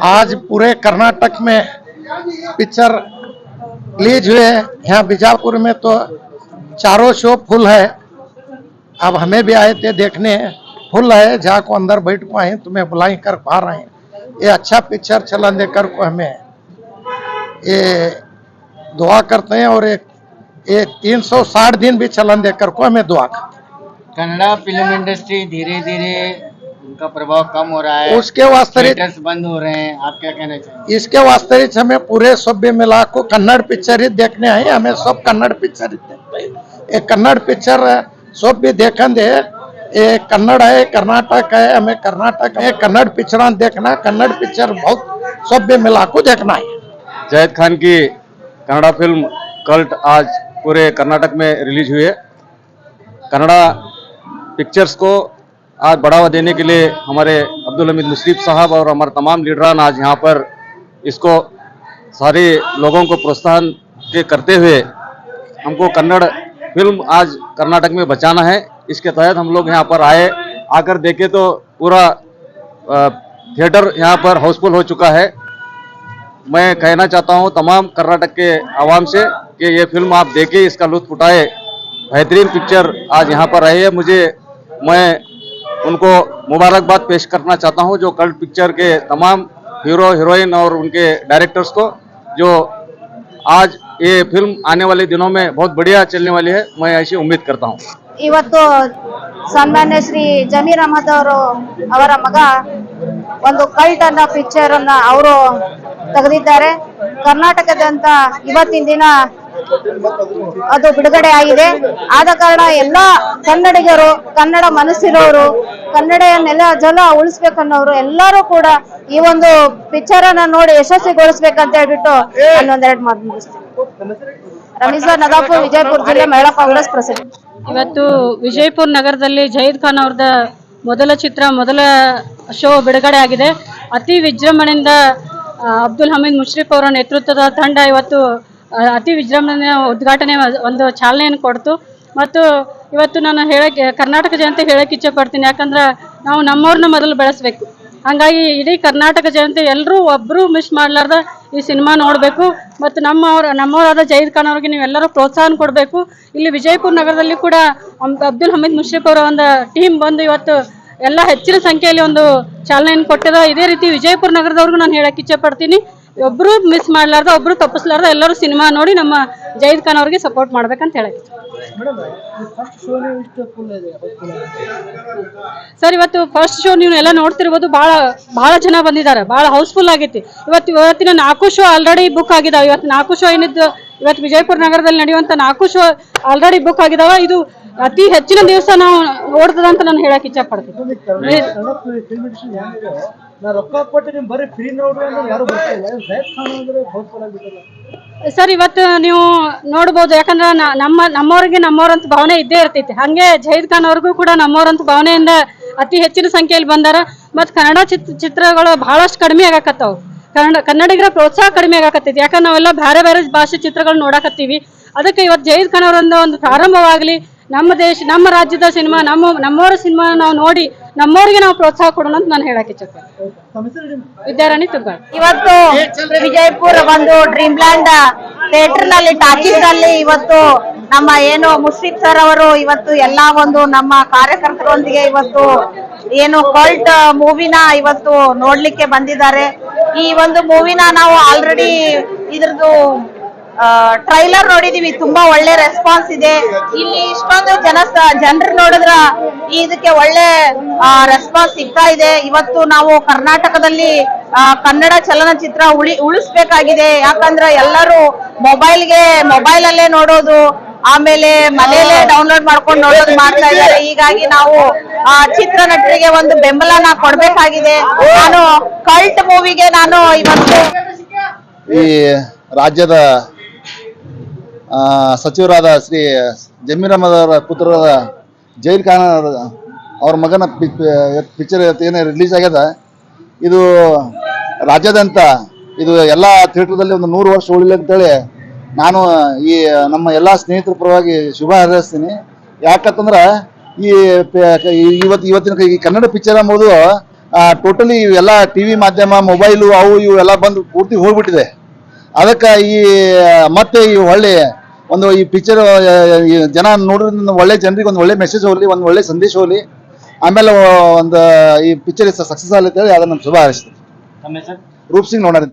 आज पूरे कर्नाटक में पिक्चर रिलीज हुए। यहाँ बीजापुर में तो चारों शो फुल है। अब हमें भी आए थे देखने, फुल है। जहाँ को अंदर बैठ पाए तुम्हें बुलाई कर पा रहे हैं। ये अच्छा पिक्चर चलन देकर को हमें ये दुआ करते हैं और एक 360 दिन भी चलन देकर को हमें दुआ करते हैं। कन्नड़ा फिल्म इंडस्ट्री धीरे धीरे उनका प्रभाव कम हो रहा है, उसके वास्ते बंद हो रहे हैं, आप क्या कहना चाहेंगे? इसके वास्ते हमें पूरे सभ्य मिला को कन्नड़ पिक्चर ही देखने आए। हमें सब कन्नड़ पिक्चर ही देखते हैं। एक कन्नड़ पिक्चर सब भी देखेंगे। ये कन्नड़ है, कर्नाटक है, हमें कर्नाटक में कन्नड़ पिक्चर देखना, कन्नड़ पिक्चर बहुत सभ्य मिला को देखना है। जाहिद खान की कन्नड़ा फिल्म कल्ट आज पूरे कर्नाटक में रिलीज हुई है। कन्नड़ा पिक्चर्स को आज बढ़ावा देने के लिए हमारे अब्दुल हमीद मुशर्रफ साहब और हमारे तमाम लीडरान आज यहाँ पर इसको सारे लोगों को प्रोत्साहन के करते हुए हमको कन्नड़ फिल्म आज कर्नाटक में बचाना है। इसके तहत हम लोग यहाँ पर आए, आकर देखे तो पूरा थिएटर यहाँ पर हाउसफुल हो चुका है। मैं कहना चाहता हूँ तमाम कर्नाटक के आवाम से कि ये फिल्म आप देखें, इसका लुत्फ उठाए। बेहतरीन पिक्चर आज यहाँ पर आई है। मैं उनको मुबारकबाद पेश करना चाहता हूँ, जो कल्ट पिक्चर के तमाम हीरो हीरोइन और उनके डायरेक्टर्स को, जो आज ये फिल्म आने वाले दिनों में बहुत बढ़िया चलने वाली है। मैं ऐसी उम्मीद करता हूँ। ಇವತ್ತು ಸನ್ಮಾನ್ಯ ಶ್ರೀ ಜಮೀರ್ ಅಹಮದ್ ಅವರ ಮಗ ಒಂದು ಕಲ್ಟ್ ಅನ್ನೋ ಪಿಕ್ಚರ್ ಅನ್ನ ಅವರು ತೆಗೆದಿದ್ದಾರೆ. ಕರ್ನಾಟಕದಂತ ಇವತ್ತಿನ ದಿನ ಅದು ಬಿಡುಗಡೆ ಆಗಿದೆ. ಆದ ಕಾರಣ ಎಲ್ಲ ಕನ್ನಡಿಗರು, ಕನ್ನಡ ಮನಸ್ಸಿರೋರು, ಕನ್ನಡನೆಲ್ಲ ಜನ ಉಳಿಸ್ಬೇಕನ್ನೋರು ಎಲ್ಲರೂ ಕೂಡ ಈ ಒಂದು ಪಿಕ್ಚರ್ ಅನ್ನ ನೋಡಿ ಯಶಸ್ವಿಗೊಳಿಸ್ಬೇಕಂತ ಹೇಳ್ಬಿಟ್ಟು ಒಂದೆರಡು ಮಾತು ಮುಗಿಸ್ತೀನಿ. ರಮೀಜಾ ನದಾಪುರ್, ವಿಜಯಪುರ ಜಿಲ್ಲೆ ಮಹಿಳಾ ಕಾಂಗ್ರೆಸ್ ಪ್ರೆಸಿಡೆಂಟ್. ಇವತ್ತು ವಿಜಯಪುರ ನಗರದಲ್ಲಿ ಜಯೀದ್ ಖಾನ್ ಅವ್ರದ ಮೊದಲ ಚಿತ್ರ, ಮೊದಲ ಶೋ ಬಿಡುಗಡೆ ಆಗಿದೆ. ಅತಿ ವಿಜೃಂಭಣೆಯಿಂದ ಅಬ್ದುಲ್ ಹಮೀದ್ ಮುಶ್ರಫ್ ಅವರ ನೇತೃತ್ವದ ತಂಡ ಇವತ್ತು ಅತಿ ವಿಜೃಂಭಣೆಯ ಉದ್ಘಾಟನೆ ಒಂದು ಚಾಲನೆಯನ್ನು ಕೊಡ್ತು. ಮತ್ತು ಇವತ್ತು ನಾನು ಕರ್ನಾಟಕ ಜನತೆ ಹೇಳಕ್ಕೆ ಇಚ್ಛೆ ಪಡ್ತೀನಿ. ಯಾಕಂದ್ರೆ ನಾವು ನಮ್ಮವ್ರನ್ನ ಮೊದಲು ಬೆಳೆಸಬೇಕು. ಹಾಗಾಗಿ ಇಡೀ ಕರ್ನಾಟಕ ಜನತೆ ಎಲ್ಲರೂ ಒಬ್ಬರು ಮಿಸ್ ಮಾಡಲಾರ್ದ ಈ ಸಿನಿಮಾ ನೋಡಬೇಕು ಮತ್ತು ನಮ್ಮವರಾದ ಜಯೀದ್ ಖಾನ್ ಅವ್ರಿಗೆ ನೀವೆಲ್ಲರೂ ಪ್ರೋತ್ಸಾಹ ಕೊಡಬೇಕು. ಇಲ್ಲಿ ವಿಜಯಪುರ ನಗರದಲ್ಲಿ ಕೂಡ ಅಬ್ದುಲ್ ಹಮೀದ್ ಮುಷ್ರಿಫ್ ಅವರ ಒಂದು ಟೀಮ್ ಬಂದು ಇವತ್ತು ಎಲ್ಲ ಹೆಚ್ಚಿನ ಸಂಖ್ಯೆಯಲ್ಲಿ ಒಂದು ಚಾಲನೆಯನ್ನು ಕೊಟ್ಟಿದೆ. ಇದೇ ರೀತಿ ವಿಜಯಪುರ ನಗರದವ್ರಿಗೂ ನಾನು ಹೇಳಕ್ಕೆ ಇಚ್ಛೆ ಪಡ್ತೀನಿ, ಒಬ್ಬರು ಮಿಸ್ ಮಾಡಲಾರ್ದ ಒಬ್ಬರು ತಪ್ಪಿಸ್ಲಾರ್ದ ಎಲ್ಲರೂ ಸಿನಿಮಾ ನೋಡಿ ನಮ್ಮ ಜಯೀದ್ ಖಾನ್ ಅವ್ರಿಗೆ ಸಪೋರ್ಟ್ ಮಾಡ್ಬೇಕಂತ ಹೇಳಕ್ಕೆ. ಸರ್ ಇವತ್ತು ಫಸ್ಟ್ ಶೋ ನೀವು ಎಲ್ಲ ನೋಡ್ತಿರ್ಬೋದು, ಬಹಳ ಜನ ಬಂದಿದ್ದಾರೆ, ಬಹಳ ಹೌಸ್ಫುಲ್ ಆಗೈತಿ. ಇವತ್ತಿನ 4 ಶೋ ಆಲ್ರೆಡಿ ಬುಕ್ ಆಗಿದಾವೆ. ಇವತ್ತು 4 ಶೋ ಏನಿದ್ದು ಇವತ್ತು ವಿಜಯಪುರ ನಗರದಲ್ಲಿ ನಡೆಯುವಂತ 4 ಶೋ ಆಲ್ರೆಡಿ ಬುಕ್ ಆಗಿದಾವ. ಇದು ಅತಿ ಹೆಚ್ಚಿನ ದಿವಸ ನಾವು ನೋಡ್ತದಂತ ನಾನು ಹೇಳಕ್ ಇಚ್ಛೆ ಪಡ್ತೀನಿ. ಸರ್ ಇವತ್ತು ನೀವು ನೋಡ್ಬೋದು, ಯಾಕಂದ್ರೆ ನಮ್ಮವ್ರಂತ ಭಾವನೆ ಇದ್ದೇ ಇರ್ತೈತಿ. ಹಂಗೆ ಜಹೀದ್ ಖಾನ್ ಅವ್ರಿಗೂ ಕೂಡ ನಮ್ಮವ್ರಂತ ಭಾವನೆಯಿಂದ ಅತಿ ಹೆಚ್ಚಿನ ಸಂಖ್ಯೆಯಲ್ಲಿ ಬಂದಾರ. ಮತ್ತು ಕನ್ನಡ ಚಿತ್ರಗಳು ಬಹಳಷ್ಟು ಕಡಿಮೆ ಆಗಾಕತ್ತಾವ. ಕನ್ನಡಿಗರ ಪ್ರೋತ್ಸಾಹ ಕಡಿಮೆ ಆಗಾಕತ್ತೈತಿ. ಯಾಕಂದ್ರೆ ನಾವೆಲ್ಲ ಬೇರೆ ಬೇರೆ ಭಾಷೆ ಚಿತ್ರಗಳು ನೋಡಾಕತ್ತೀವಿ. ಅದಕ್ಕೆ ಇವತ್ತು ಜಹೀದ್ ಖಾನ್ ಅವರಿಂದ ಒಂದು ಪ್ರಾರಂಭವಾಗಲಿ, ನಮ್ಮ ರಾಜ್ಯದ ಸಿನಿಮಾ, ನಮ್ಮವರ ಸಿನಿಮಾ ನಾವು ನೋಡಿ ನಮ್ಮವ್ರಿಗೆ ನಾವು ಪ್ರೋತ್ಸಾಹ ಕೊಡೋಣ ಅಂತ ನಾನು ಹೇಳಕ್ಕೆ ಇಚ್ಛೆ. ವಿದ್ಯಾರಾಣಿ ತುಗ್ಗಾಳ್. ಇವತ್ತು ವಿಜಯಪುರ ಒಂದು ಡ್ರೀಮ್ ಲ್ಯಾಂಡ್ ಥಿಯೇಟರ್ ನಲ್ಲಿ, ಟಾಕೀಸ್ ನಲ್ಲಿ ಇವತ್ತು ನಮ್ಮ ಏನು ಮುಷ್ರಿಫ್ ಸರ್ ಅವರು ಇವತ್ತು ಎಲ್ಲಾ ಒಂದು ನಮ್ಮ ಕಾರ್ಯಕರ್ತರೊಂದಿಗೆ ಇವತ್ತು ಏನು ಕಲ್ಟ್ ಮೂವಿನ ಇವತ್ತು ನೋಡ್ಲಿಕ್ಕೆ ಬಂದಿದ್ದಾರೆ. ಈ ಒಂದು ಮೂವಿನ ನಾವು ಆಲ್ರೆಡಿ ಇದ್ರದ್ದು ಟ್ರೈಲರ್ ನೋಡಿದೀವಿ, ತುಂಬಾ ಒಳ್ಳೆ ರೆಸ್ಪಾನ್ಸ್ ಇದೆ. ಇಲ್ಲಿ ಇಷ್ಟೊಂದು ಜನರು ನೋಡಿದ್ರ ಇದಕ್ಕೆ ಒಳ್ಳೆ ರೆಸ್ಪಾನ್ಸ್ ಸಿಗ್ತಾ ಇದೆ. ಇವತ್ತು ನಾವು ಕರ್ನಾಟಕದಲ್ಲಿ ಕನ್ನಡ ಚಲನಚಿತ್ರ ಉಳಿಸ್ಬೇಕಾಗಿದೆ. ಯಾಕಂದ್ರೆ ಎಲ್ಲರೂ ಮೊಬೈಲ್ ಅಲ್ಲೇ ನೋಡೋದು, ಆಮೇಲೆ ಮನೆಯಲ್ಲೇ ಡೌನ್ಲೋಡ್ ಮಾಡ್ಕೊಂಡು ನೋಡೋದು ಮಾಡ್ತಾ ಇದ್ದಾರೆ. ಹೀಗಾಗಿ ನಾವು ಚಿತ್ರ ನಟರಿಗೆ ಒಂದು ಬೆಂಬಲನ ಕೊಡ್ಬೇಕಾಗಿದೆ. ನಾನು ಕಲ್ಟ್ ಮೂವಿಗೆ ನಾನು ಇವತ್ತು ಈ ರಾಜ್ಯದ ಸಚಿವರಾದ ಶ್ರೀ ಜಮೀರ್ ಅಹಮದ್ ಅವರ ಪುತ್ರರಾದ ಜಹೀದ್ ಖಾನ್ ಅವ್ರ ಮಗನ ಪಿಕ್ಚರ್ ಏನು ರಿಲೀಸ್ ಆಗ್ಯದ, ಇದು ರಾಜ್ಯಾದ್ಯಂತ ಇದು ಎಲ್ಲ ಥಿಯೇಟರ್ದಲ್ಲಿ ಒಂದು 100 ವರ್ಷ ಉಳಿಲಿ ಅಂತೇಳಿ ನಾನು ಈ ನಮ್ಮ ಎಲ್ಲ ಸ್ನೇಹಿತರ ಪರವಾಗಿ ಶುಭ ಹಾರೈಸ್ತೀನಿ. ಯಾಕಂತಂದ್ರೆ ಇವತ್ತಿನ ಈ ಕನ್ನಡ ಪಿಕ್ಚರ್ ಎಂಬುದು ಟೋಟಲಿ ಎಲ್ಲ ಟಿವಿ ಮಾಧ್ಯಮ, ಮೊಬೈಲು ಅವು ಇವು ಎಲ್ಲ ಬಂದು ಪೂರ್ತಿ ಹೋಗ್ಬಿಟ್ಟಿದೆ. ಅದಕ್ಕೆ ಮತ್ತೆ ಈ ಈ ಪಿಕ್ಚರ್ ಜನ ನೋಡೋದ್ರಿಂದ ಒಳ್ಳೆ ಜನರಿಗೆ ಒಂದು ಒಳ್ಳೆ ಮೆಸೇಜ್ ಹೋಗ್ಲಿ, ಒಂದು ಒಳ್ಳೆ ಸಂದೇಶ ಹೋಗ್ಲಿ, ಆಮೇಲೆ ಈ ಪಿಕ್ಚರ್ ಸಕ್ಸಸ್ ಆಗಲಿ ಅಂತೇಳಿ ಅದನ್ನು ಶುಭ ಹಾರೈಸ್ತೀನಿ. ರೂಪ್ ಸಿಂಗ್ ನೋಡೋಣ.